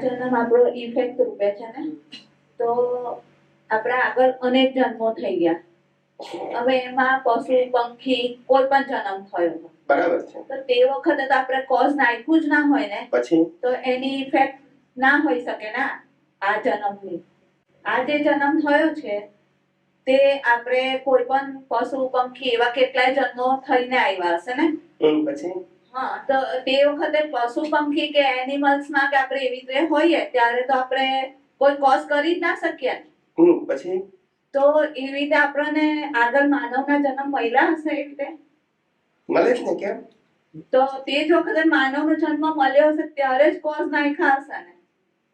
જન્મ આપણો ઇફેક્ટ રૂપે છે ને, તો આપણા આગળ અનેક જન્મો થઈ ગયા. હવે એમાં પશુ પંખી કોઈ પણ જન્મ થયો, બરાબર છે, તો તે વખતે તો આપણે કોઝ નાખ્યું જ ના હોય ને, પછી તો એની ઇફેક્ટ ના હોઈ શકે ને આ જન્મની. આ જે જન્મ થયો છે તે આપણે કોઈ પણ પશુ પંખી એવા કેટલાય જન્મો થઈને આવ્યા હશે ને. પછી હા, તો તે વખતે પશુ પંખી કે એનિમલ્સ માં કે આપણે એવી રીતે હોઈએ ત્યારે તો આપણે કોઈ કોઝ કરી જ ના શકીએ. પછી તો એવી રીતે આપણને આગળ માનવના જન્મ મળ્યા હશે એવી રીતે મળે જ ને. કેમ? તો તે જ વખતે માનવનો જન્મ મળ્યો હશે ત્યારે જ કોઝ નાખ્યા હશે ને.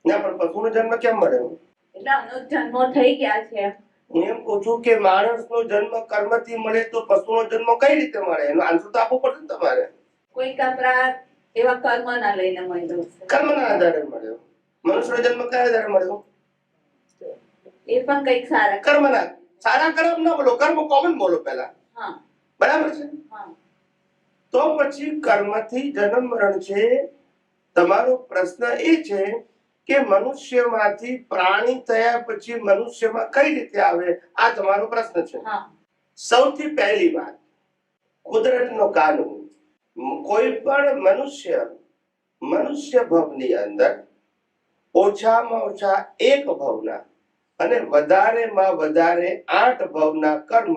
ના, પણ પશુનો જન્મ કેમ મળ્યો? એટલે અનેક જન્મો થઈ ગયા છે. હું એમ કહું છું કે માણસનો જન્મ કર્મથી મળે તો પશુનો જન્મ કઈ રીતે મળે? એનો આન્સર તો આપવો પડશે ને તમારે. કોઈક આપણા એવા કર્મના લઈને મળ્યો હશે. કર્મના આધારે મળ્યો. મનુષ્યનો જન્મ કયા આધારે મળ્યો? એ પણ કઈક સારા કર્મના. સારા કર્મ ના બોલો, કર્મ કોમન બોલો પહેલા. હા, બરાબર છે. હા. તો પછી કર્મથી જન્મ મરણ છે. તમારો પ્રશ્ન એ છે કે મનુષ્યમાંથી પ્રાણી થયા પછી મનુષ્યમાં કઈ રીતે આવે, આ તમારો પ્રશ્ન છે. સૌથી પહેલી વાત, કુદરતનો કાનૂન. કોઈ પણ મનુષ્ય ભવની અંદર ઓછામાં ઓછા એક ભવના અને વધારેમાં વધારે 8 ભવના કર્મ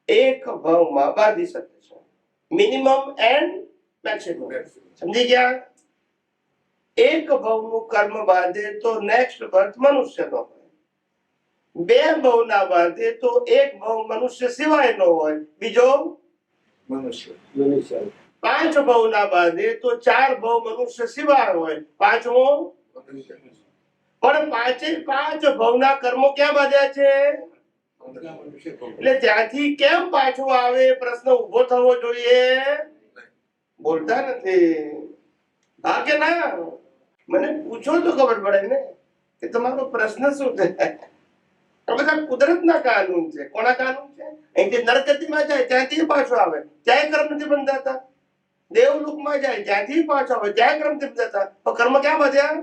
એક ભવમાં બાંધી શકે છે. Minimum and maximum. સમજી ગયા? એક ભવનું કર્મ બાંધે તો નેક્સ્ટ બર્થ મનુષ્યનો હોય. 2 ભવના બાંધે તો એક ભવ મનુષ્ય સિવાયનો હોય, બીજો મનુષ્ય. 5 ભવના બાંધે તો 4 ભવ મનુષ્ય સિવાય હોય, 5મો મનુષ્ય. પણ 5 ભવના કર્મો ક્યાં બાંધ્યા છે? એટલે ત્યાંથી કેમ પાછું આવે પ્રશ્ન ઉભો થવો જોઈએ. બોલતા નથી. હા કે ના? મને પૂછો તો ખબર પડે ને કે તમારો પ્રશ્ન શું છે. આ બધા કુદરતના કાનૂન છે. કોના કાનૂન છે? અહીંથી નરકતીમાં જાય ત્યાંથી પાછો આવે, ત્યાં કર્મ નથી બંધાતા. દેવલોકમાં જાય ત્યાંથી પાછો આવે, ત્યાં કર્મ નથી બંધાતા. તો કર્મ ક્યાં બાંધ્યા?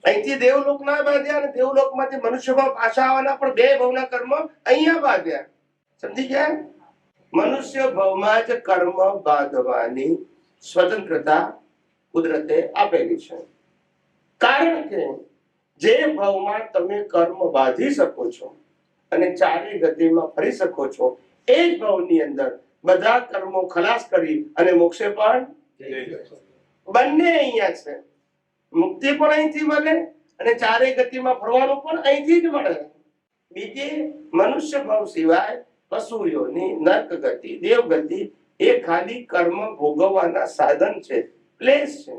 અહીંથી દેવલોક ના બાંધ્યા અને દેવલોકમાંથી મનુષ્યમાં પાછા આવવાના પણ 2 ભવના કર્મ અહીંયા બાંધ્યા. સમજી ગયા? મનુષ્ય ભવમાં જ કર્મ બાંધવાની સ્વતંત્રતા કુદરતે આપેલી છે. કારણ કે જે ભવમાં તમે કર્મ બાંધી શકો છો અને ચારે ગતિમાં ફરી શકો છો, એ જ ભવની અંદર બધા કર્મો ખલાસ કરી અને મોક્ષે પણ બંને અહીંયા છે. મુક્તિ પણ અહીંથી મળે અને ચારે ગતિમાં ફરવાનું પણ અહીંથી જ મળે. બીજી મનુષ્ય ભવ સિવાય પશુ યોની, નર્ક ગતિ, દેવ ગતિ એ ખાલી કર્મ ભોગવવાના સાધન છે, પ્લેસ છે.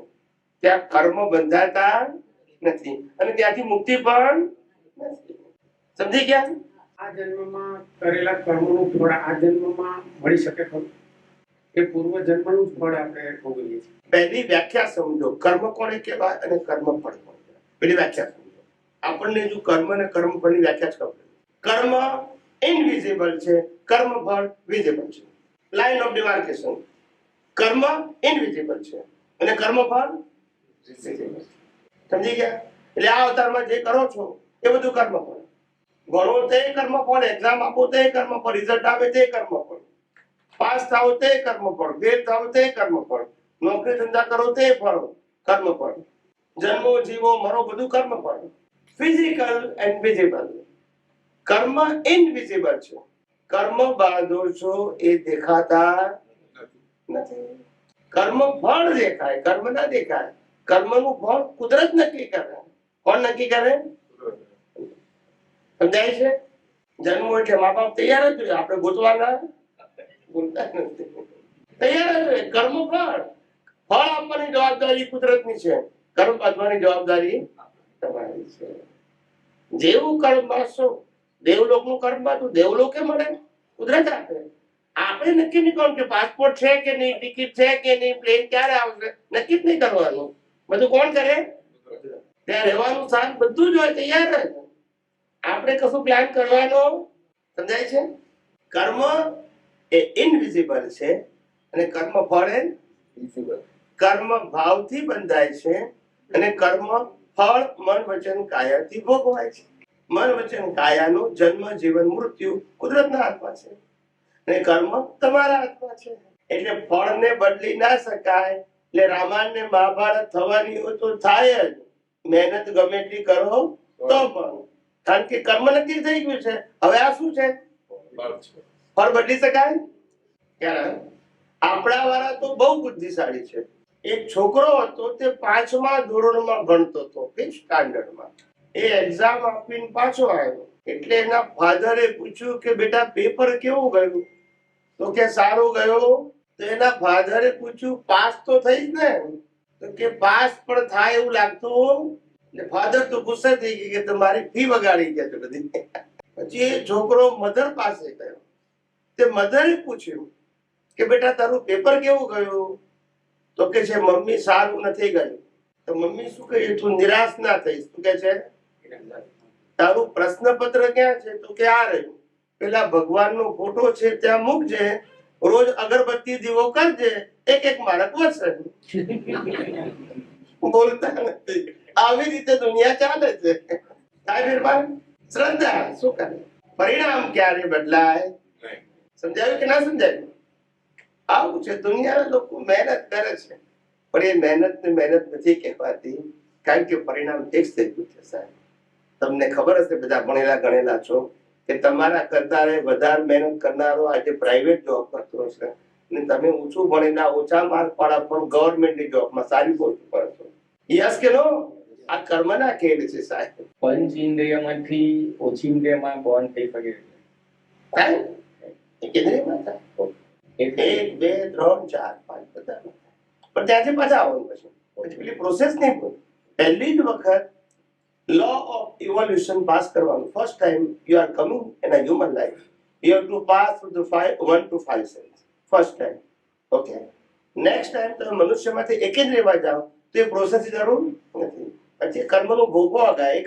ત્યાં કર્મ બંધાતા નથી અને ત્યાંથી મુક્તિ પણ નથી. સમજી ગયા? આ જન્મમાં કરેલા કર્મનું ફળ આ જન્મમાં મળી શકે ખરું? કે પૂર્વ જન્મનું જ ફળ આપણે ભોગવીએ છીએ? પહેલી વ્યાખ્યા સમજો, કર્મ કોને કહેવાય અને કર્મ ફળ કોને કહેવાય. પેલી વ્યાખ્યા સમજો. આપણને જો કર્મ અને કર્મ ફળની વ્યાખ્યા જ ખબર. કર્મ ઇનવિઝિબલ છે, કર્મ ફળ વિઝિબલ છે. Line of demarcation. કર્મ ઇનવિઝિબલ છે અને કર્મ ફળ વિઝિબલ. સમજી ગયા? એટલે આ અવતારમાં જે કરો છો એ બધું કર્મ ફળ. ભણો તે કર્મ ફળ, એક્ઝામ આપો તે કર્મ ફળ, રિઝલ્ટ આવે તે કર્મ ફળ, પાસ થાવ તે કર્મ ફળ, ફેલ થાવ તે કર્મ ફળ, નોકરી ધંધા કરો તે ફળ કર્મ ફળ, જન્મો જીવો મરો બધું કર્મ ફળ. Physical and visible. કર્મ ઇનવિઝિબલ છે. કર્મ બાંધો છો એ દેખાતા નથી. કર્મ ફળ દેખાય, કર્મ ના દેખાય. કર્મનું ફળ કુદરત નક્કી કરે. કોણ નક્કી કરે? સમજાય છે? જન્મ એટલે મા બાપ તૈયાર જ હોય, આપણે ગોતવાના બોલતા નથી. તૈયાર જ હોય. કર્મ ફળ આપવાની જવાબદારી કુદરતની છે, કર્મ બાંધવાની જવાબદારી તમારી છે. જેવું કર્મ બાંધશો, દેવલોકનું કર્મ બાંધું દેવલોકે મળે, કુદરત આપે. આપણે નક્કી નહીં કરવાનું કે પાસપોર્ટ છે કે નહીં, ટિકિટ છે કે નહીં, પ્લેન ક્યારે આવશે, નક્કી જ નહીં કરવાનું. બધું કોણ કરે? ત્યાં રહેવાનું સ્થાન બધું જ હોય તૈયાર જ. આપણે કશું પ્લાન કરવાનો. સમજાય છે? કર્મ એ ઇનવિઝિબલ છે અને કર્મ ફળ એ વિઝિબલ. કર્મ ભાવથી બંધાય છે અને કર્મ ફળ મન વચન કાયાથી ભોગવાય છે. મન વચન કાયાનો જન્મ જીવન મૃત્યુ કુદરતના હાથમાં છે અને કર્મ તમારા હાથમાં છે. એટલે ફળને બદલી ના શકાય. એટલે રામાયણ ને મહાભારત થવાની હોય તો થાય જ, મહેનત ગમે એટલી કરો તો પણ, કારણ કે કર્મ નક્કી થઈ ગયું છે. હવે આ શું છે? ફળ બદલી શકાય? ત્યારે આપણા વાળા તો બહુ બુદ્ધિશાળી છે. એક છોકરો હતો, તે 5મા ધોરણમાં ભણતો હતો, 5th સ્ટાન્ડર્ડમાં. એ એક્ઝામ આપીને પાછો આવ્યો એટલે એના ફાધરે પૂછ્યું કે બેટા પેપર કેવું ગયું? તો કે સારું ગયું. તો એના ફાધરે પૂછ્યું પાસ તો થઈ જ ને? તો કે પાસ પણ થાય એવું લાગતું. ફાધર તો ગુસ્સે થઈ ગઈ કે તમારી ફી વગાડી ગયા છે બધી. પછી એ છોકરો મધર પાસે ગયો. તે મધરે પૂછ્યું કે બેટા તારું પેપર કેવું ગયું? તો કે છે મમ્મી સારું નથી ગયું. તો મમ્મી શું કહે, તું નિરાશ ના થઈશ. તું કે છે તારું પ્રશ્નપત્ર ક્યાં છે? તો કે આ રહ્યું. પેલા ભગવાનનો ફોટો છે ત્યાં મૂકજે, રોજ અગરબત્તી દીવો કરજે, એક એક માર્ક વધશે. બોલતા નથી. આવી રીતે દુનિયા ચાલે છે. કાંઈ ફેરફાર? શ્રદ્ધા શું કરે? પરિણામ ક્યારે બદલાય? સમજાયું કે ના સમજાયું? આવું છે. દુનિયાના લોકો મહેનત કરે છે પણ એ મહેનત નથી કહેવાતી, કારણ કે પરિણામ ફિક્સ થઈ ગયું છે. સાહેબ, તમને ખબર હશે, બધા ભણેલા ગણેલા છો, કે તમારા કરતા વધારે મહેનત કરનારો આજે પ્રાઇવેટ જોબ કરતો છે અને તમે ઓછું ભણેલા ઓછા માર્ક વાળા પણ ગવર્મેન્ટની જોબમાં સારી પોસ્ટ પર છો. યસ કે નો? આ કર્મના ખેલ છે સાહેબ. પંચ ઇન્દ્રિયમાંથી ઓછી ઇન્દ્રિયમાં બોન થઈ શકે. થાય? એ કેન્દ્રિયમાં થાય. 1 2 3 4 5 બધા. પણ ત્યાંથી પાછા આવવાનું પછી પેલી પ્રોસેસ નહીં બોલ. પહેલી જ વખત લો ઓફ ઇવોલ્યુશન પાસ કરવાનું. First time you are coming in a human life, you have to pass through the 1 to 5 sense. First time. Okay. Next time તમે મનુષ્યમાંથી એકેન્દ્રિયમાં જાઓ તો એ પ્રોસેસ જરૂર નથી. પછી કર્મનું ભોગવા ગયા.